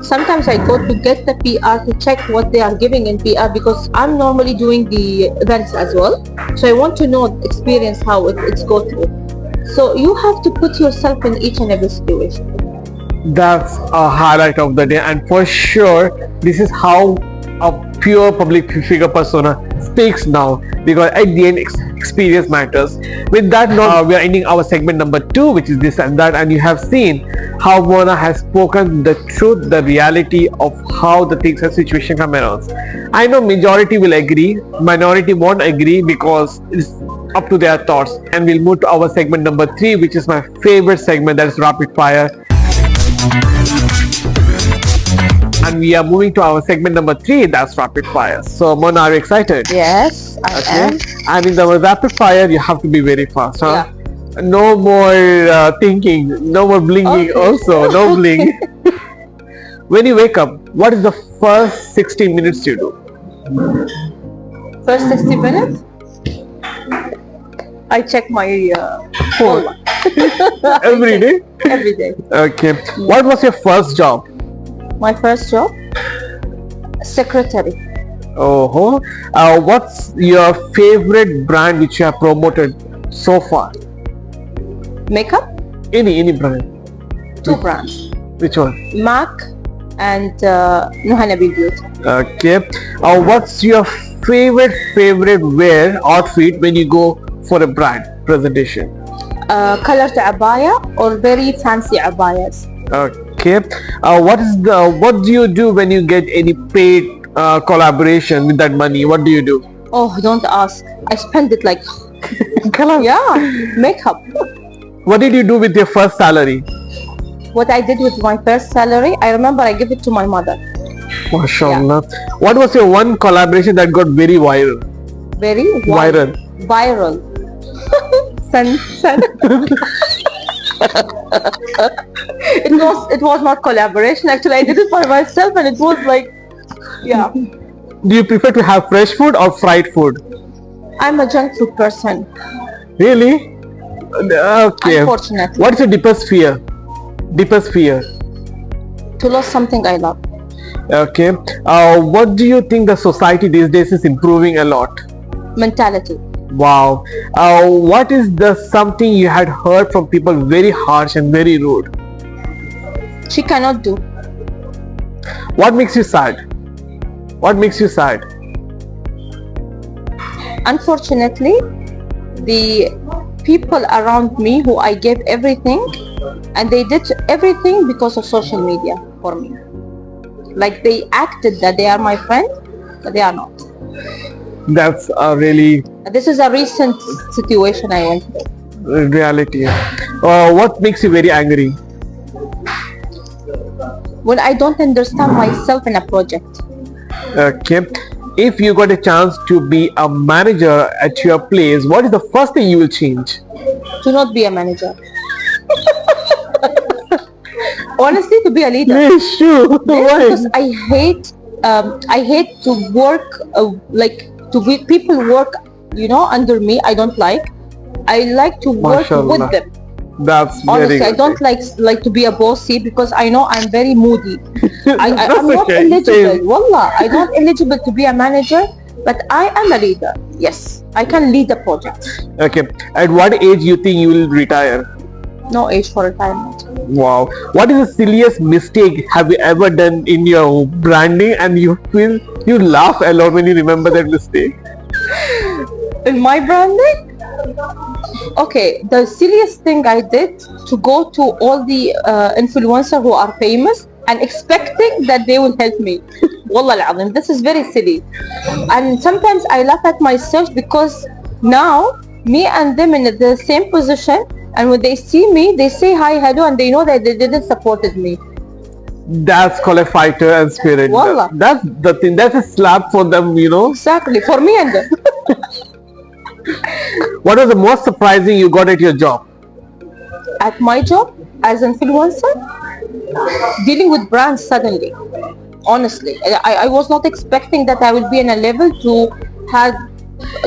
S2: Sometimes I go to get the PR to check what they are giving in PR, because I'm normally doing the events as well. So I want to know experience how it's go through. So you have to put yourself in each and every situation.
S1: That's a highlight of the day, and for sure this is how a pure public figure persona speaks now, because at the end experience matters. With that note, we are ending our segment number 2, which is this and that, and you have seen how Mona has spoken the truth, the reality of how the things and situation come around. I know majority will agree, minority won't agree because it's up to their thoughts. And we'll move to our segment number 3, which is my favorite segment, that is rapid fire. And we are moving to our segment number 3, that's rapid fire. So Mona, are you excited?
S2: Yes, I am.
S1: And in the rapid fire, you have to be very fast, huh?
S2: Yeah.
S1: No more thinking, no more blinging. Also, no bling. When you wake up, what is the first 60 minutes you do?
S2: First 60 minutes? I check my phone.
S1: Every day?
S2: Every day.
S1: Okay. What was your first job?
S2: My first job? Secretary.
S1: Oh, what's your favorite brand which you have promoted so far?
S2: Makeup?
S1: Any brand.
S2: 2 brands.
S1: Which one?
S2: Mac and Nuhana Beauty.
S1: Okay. What's your favorite wear outfit when you go for a brand presentation?
S2: Colored abaya or very fancy abayas.
S1: Okay. What do you do when you get any paid collaboration with that money? What do you do?
S2: Oh, don't ask. I spend it like yeah, makeup.
S1: What did you do with your first salary?
S2: What I did with my first salary, I remember I give it to my mother.
S1: MashaAllah. What was your one collaboration that got very viral?
S2: Very
S1: Viral.
S2: Viral. Sun. It was not collaboration. Actually, I did it for myself, and it was like, yeah.
S1: Do you prefer to have fresh food or fried food?
S2: I'm a junk food person.
S1: Really? Okay.
S2: Unfortunately.
S1: What is your deepest fear? Deepest fear.
S2: To lose something I love.
S1: Okay. What do you think the society these days is improving a lot?
S2: Mentality.
S1: Wow. What is the something you had heard from people very harsh and very rude?
S2: She cannot do.
S1: What makes you sad? What makes you sad?
S2: Unfortunately, the people around me who I gave everything, and they did everything because of social media for me. Like they acted that they are my friend, but they are not.
S1: That's really
S2: This is a recent situation I went through.
S1: reality. What makes you very angry?
S2: When I don't understand myself in a project.
S1: Okay. If you got a chance to be a manager at your place, what is the first thing you will change?
S2: To not be a manager. Honestly, to be a leader.
S1: Yes, sure. Why?
S2: Because I hate to work like to be people work, under me. I don't like. I like to work
S1: MashaAllah.
S2: with them.
S1: That's
S2: Honestly,
S1: very
S2: I don't like to be a bossy because I know I'm very moody. I'm not
S1: okay,
S2: eligible.
S1: same.
S2: Wallah, I'm not eligible to be a manager, but I am a leader. Yes, I can lead a project.
S1: Okay. At what age you think you will retire?
S2: No age for retirement.
S1: Wow. What is the silliest mistake have you ever done in your branding and you feel you laugh a lot when you remember that mistake?
S2: In my branding? Okay, the silliest thing I did to go to all the influencers who are famous and expecting that they will help me. Wallah al-azim, this is very silly. And sometimes I laugh at myself because now me and them in the same position, and when they see me, they say hi, hello, and they know that they didn't supported me.
S1: That's called a fighter and spirit.
S2: Wallah.
S1: That's the thing. That's a slap for them,
S2: Exactly, for me and them.
S1: What was the most surprising you got at your job?
S2: At my job as influencer, dealing with brands suddenly. Honestly, I was not expecting that I will be in a level to have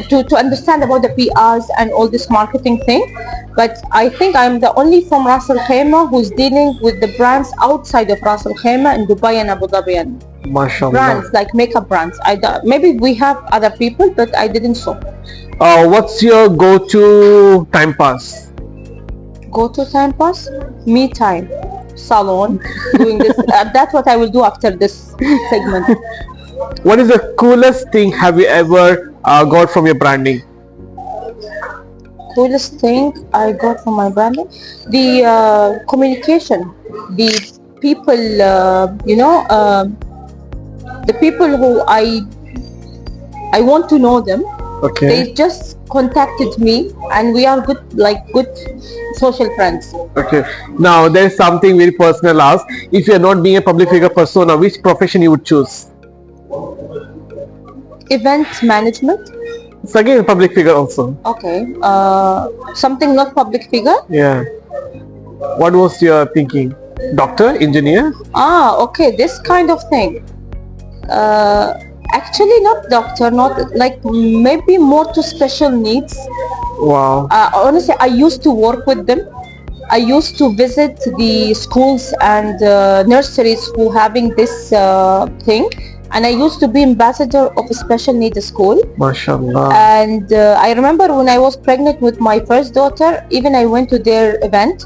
S2: to understand about the PRs and all this marketing thing. But I think I'm the only from Ras Al Khaimah who's dealing with the brands outside of Ras Al Khaimah in Dubai and Abu Dhabi and
S1: MashaAllah.
S2: brands like makeup brands. Maybe we have other people, but I didn't saw.
S1: What's your go-to time pass?
S2: Go to time pass, me time, salon, doing this. That's what I will do after this segment.
S1: What is the coolest thing have you ever got from your branding?
S2: Coolest thing I got from my branding, the communication, the people, the people who I want to know them.
S1: Okay.
S2: They just contacted me, and we are good social friends.
S1: Okay. Now there is something very personal. Ask, if you are not being a public figure persona, which profession you would choose?
S2: Event management.
S1: It's again a public figure also.
S2: Okay. Something not public figure.
S1: Yeah. What was your thinking? Doctor, engineer?
S2: Okay. This kind of thing. Actually, not doctor. Not like maybe more to special needs.
S1: Wow.
S2: Honestly, I used to work with them. I used to visit the schools and nurseries who having this thing, and I used to be ambassador of a special needs school.
S1: MashaAllah.
S2: And I remember when I was pregnant with my first daughter, even I went to their event,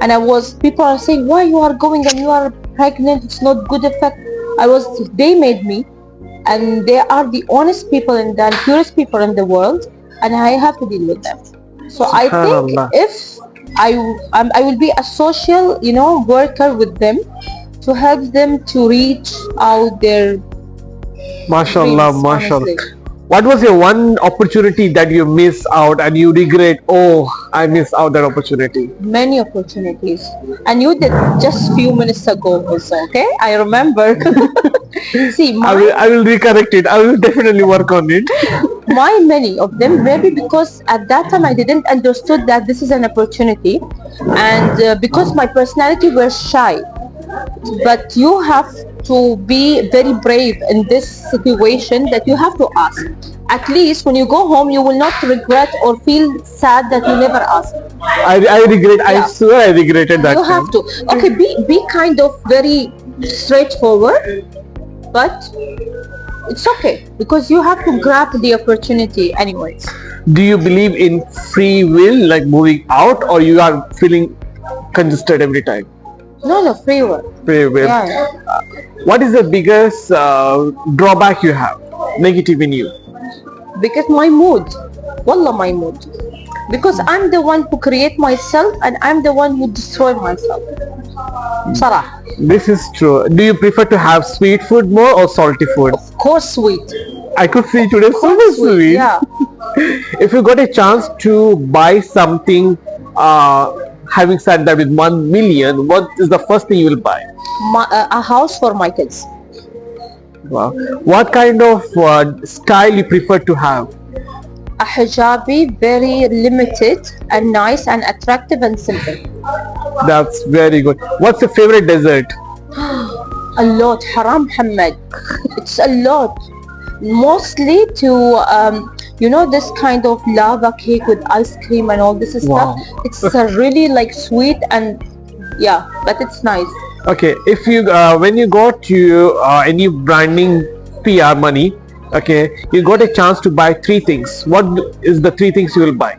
S2: and people are saying, why you are going and you are pregnant, it's not good effect. They made me, and they are the honest people and the curious people in the world, and I have to deal with them. So I think if I will be a social, worker with them, to help them to reach out their
S1: MashaAllah,
S2: dreams,
S1: MashaAllah.
S2: honestly.
S1: What was your one opportunity that you miss out and you regret? Oh, I missed out that opportunity.
S2: Many opportunities, and you did just few minutes ago also. Okay, I remember. See,
S1: I will recorrect it. I will definitely work on it.
S2: Many of them, maybe because at that time I didn't understood that this is an opportunity, and because my personality was shy. But you have to be very brave in this situation, that you have to ask. At least when you go home, you will not regret or feel sad that you never asked.
S1: I regret. Yeah. I swear I regretted that.
S2: You have to. Okay, be kind of very straightforward, but it's okay, because you have to grab the opportunity anyways.
S1: Do you believe in free will, like moving out, or you are feeling congested every time?
S2: No, free will.
S1: Free will.
S2: Yeah.
S1: What is the biggest drawback you have, negative in you?
S2: Because my mood. Wallah, my mood. Because I'm the one who create myself, and I'm the one who destroy myself. Sarah.
S1: This is true. Do you prefer to have sweet food more or salty food?
S2: Of course, sweet.
S1: I could see today so much sweet.
S2: Yeah.
S1: If you got a chance to buy something, having said that, with 1 million, what is the first thing you will buy?
S2: A house for my kids.
S1: Wow. What kind of style you prefer to have?
S2: A hijabi, very limited and nice and attractive and simple.
S1: That's very good. What's your favorite dessert?
S2: A lot. Haram Muhammad. It's a lot. Mostly to this kind of lava cake with ice cream and all this stuff. It's really like sweet, and yeah, but it's nice.
S1: Okay, if you when you got to any branding PR money, okay, you got a chance to buy 3 things. What is the 3 things you will buy?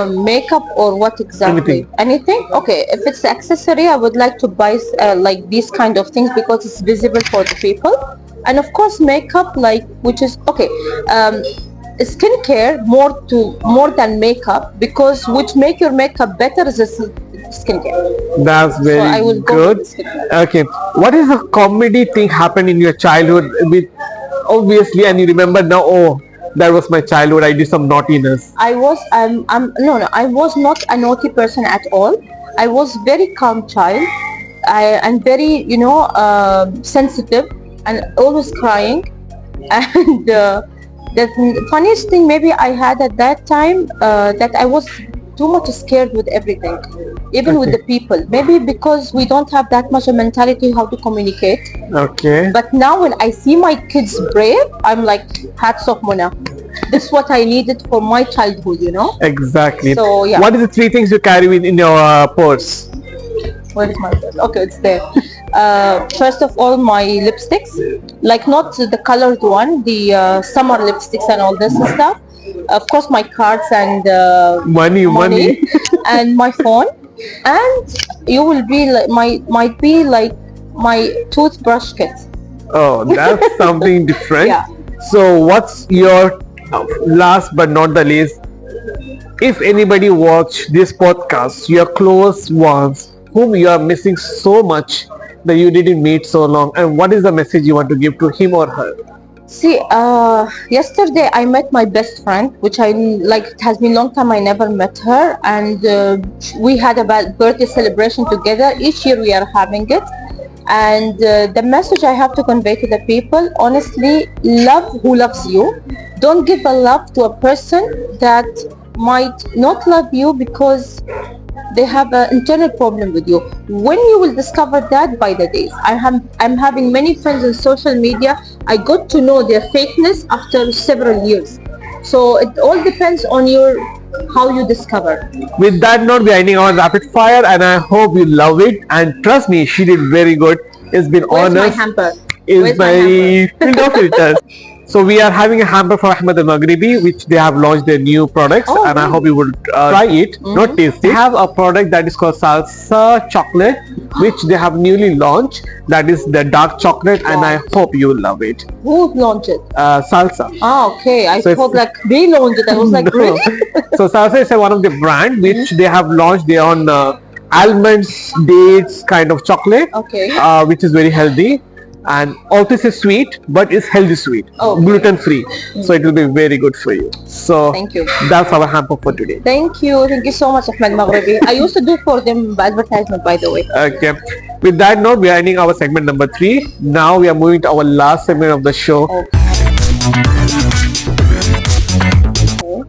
S2: Makeup or what exactly? Anything? Okay, if it's accessory, I would like to buy like these kind of things, because it's visible for the people. And of course makeup, like, which is okay, skincare more than makeup, because which make your makeup better is skincare.
S1: That's very
S2: so I will
S1: good. Okay, what is a comedy thing happened in your childhood with, obviously, and you remember now, oh, that was my childhood, I did some naughtiness?
S2: I was I was not a naughty person at all. I was very calm child, and very sensitive, and always crying. And the funniest thing maybe I had at that time, that I was too much scared with everything, even with the people. Maybe because we don't have that much a mentality how to communicate.
S1: Okay.
S2: But now when I see my kids brave, I'm like, hats off, Mona. This is what I needed for my childhood,
S1: Exactly.
S2: So yeah.
S1: What are the 3 things you carry in your purse?
S2: Where is my purse? Okay, it's there. First of all, my lipsticks, like not the colored one, the summer lipsticks and all this stuff. Of course, my cards and money and my phone. And you will be like might be like my toothbrush kit.
S1: Oh, that's something different.
S2: Yeah.
S1: So what's your last but not the least, if anybody watch this podcast, your close ones whom you are missing so much that you didn't meet so long, and what is the message you want to give to him or her?
S2: See, yesterday I met my best friend, which I like. It has been a long time I never met her, and we had a birthday celebration together. Each year we are having it, and the message I have to convey to the people: honestly, love who loves you. Don't give a love to a person that might not love you because they have an internal problem with you. When you will discover that by the days, I'm having many friends on social media. I got to know their fakeness after several years. So it all depends on how you discover.
S1: With that note, we are ending our rapid fire, and I hope you love it. And trust me, she did very good. It's been
S2: Where's my
S1: honest.
S2: hamper?
S1: Is
S2: Where's
S1: my
S2: my
S1: window filters. So we are having a hamper for Ahmed al-Maghribi, which they have launched their new products,
S2: Oh,
S1: and I
S2: really?
S1: hope you would try it, not taste it. They have a product that is called salsa chocolate, which they have newly launched. That is the dark chocolate, and I hope you will love it.
S2: Who launched it?
S1: Salsa.
S2: Ah, okay. I
S1: So
S2: thought like they launched it. I was like,
S1: No.
S2: really?
S1: So salsa is one of the brand which they have launched their own almonds, dates kind of chocolate,
S2: Okay.
S1: which is very healthy. And also it's sweet, but it's healthy sweet,
S2: Okay.
S1: gluten free, so it will be very good for you. So
S2: Thank you.
S1: that's our hamper for today.
S2: Thank you so much, Ahmed Maghribi. I used to do for them advertisement, by the way.
S1: Okay, with that note, we are ending our segment number 3. Now we are moving to our last segment of the show.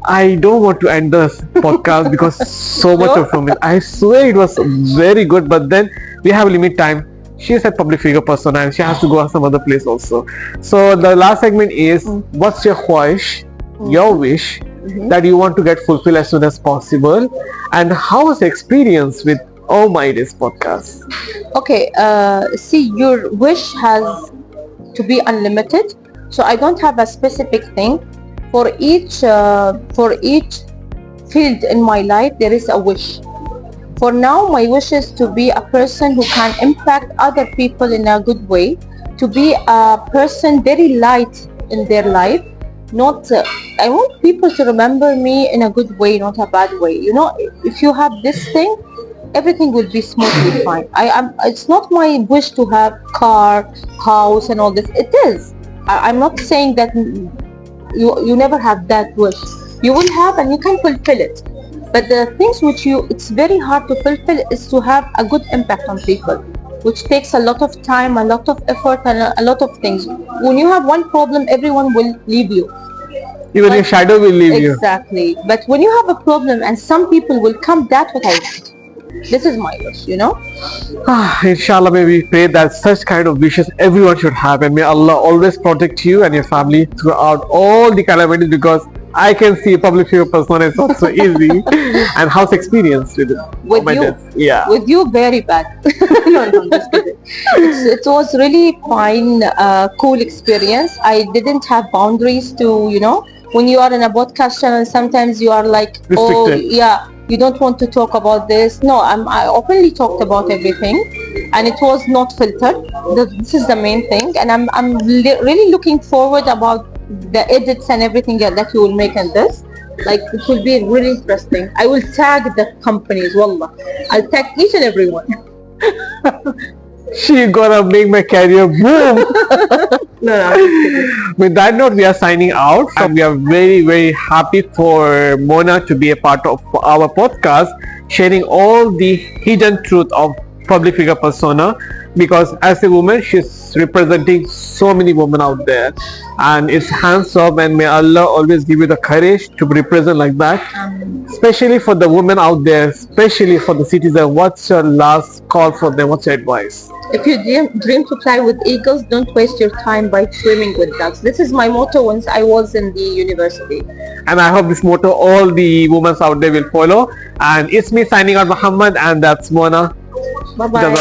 S1: I don't want to end this podcast because so much of from it. I swear it was very good, but then we have limit time. She is a public figure person and she has to go some other place also. So the last segment is what's your wish, your wish that you want to get fulfilled as soon as possible, and how was the experience with Ohmydays podcast?
S2: Okay. See, your wish has to be unlimited, so I don't have a specific thing. For each field in my life, there is a wish. For now, my wish is to be a person who can impact other people in a good way, to be a person very light in their life. Not, I want people to remember me in a good way, not a bad way. You know, if you have this thing, everything will be smoothly fine. It's not my wish to have car, house, and all this. It is. I'm not saying that you never have that wish. You will have, and you can fulfill it. But the things which it's very hard to fulfill is to have a good impact on people, which takes a lot of time, a lot of effort, and a lot of things. When you have one problem, everyone will leave you.
S1: Even your shadow will leave you.
S2: Exactly. But when you have a problem and some people will come, that's what I want. This is my wish, you know.
S1: Inshallah, may we pray that such kind of wishes everyone should have, and may Allah always protect you and your family throughout all the calamities, because I can see a public figure person is not so easy. And how's experience with it?
S2: With you?
S1: Yeah.
S2: With you, very bad. No, I'm just kidding. It was really fine, cool experience. I didn't have boundaries to, you know, when you are in a podcast channel, sometimes you are like, oh,
S1: Restricted.
S2: yeah, you don't want to talk about this. No, I openly talked about everything, and it was not filtered. This is the main thing, and I'm really looking forward about the edits and everything that you will make in this. Like, it will be really interesting. I will tag the companies, wallah. I'll tag each and every one.
S1: She gonna make my career boom.
S2: No, I'm just kidding.
S1: With that note, we are signing out, and we are very, very happy for Mona to be a part of our podcast, sharing all the hidden truth of public figure persona, because as a woman, she's representing so many women out there, and it's hands off, and may Allah always give you the courage to represent like that. Especially for the women out there, especially for the citizen, what's your last call for them? What's your advice?
S2: If you dream to fly with eagles, don't waste your time by swimming with ducks. This is my motto once I was in the university.
S1: And I hope this motto all the women out there will follow. And it's me signing out, Muhammad, and that's Mona.
S2: Bye-bye.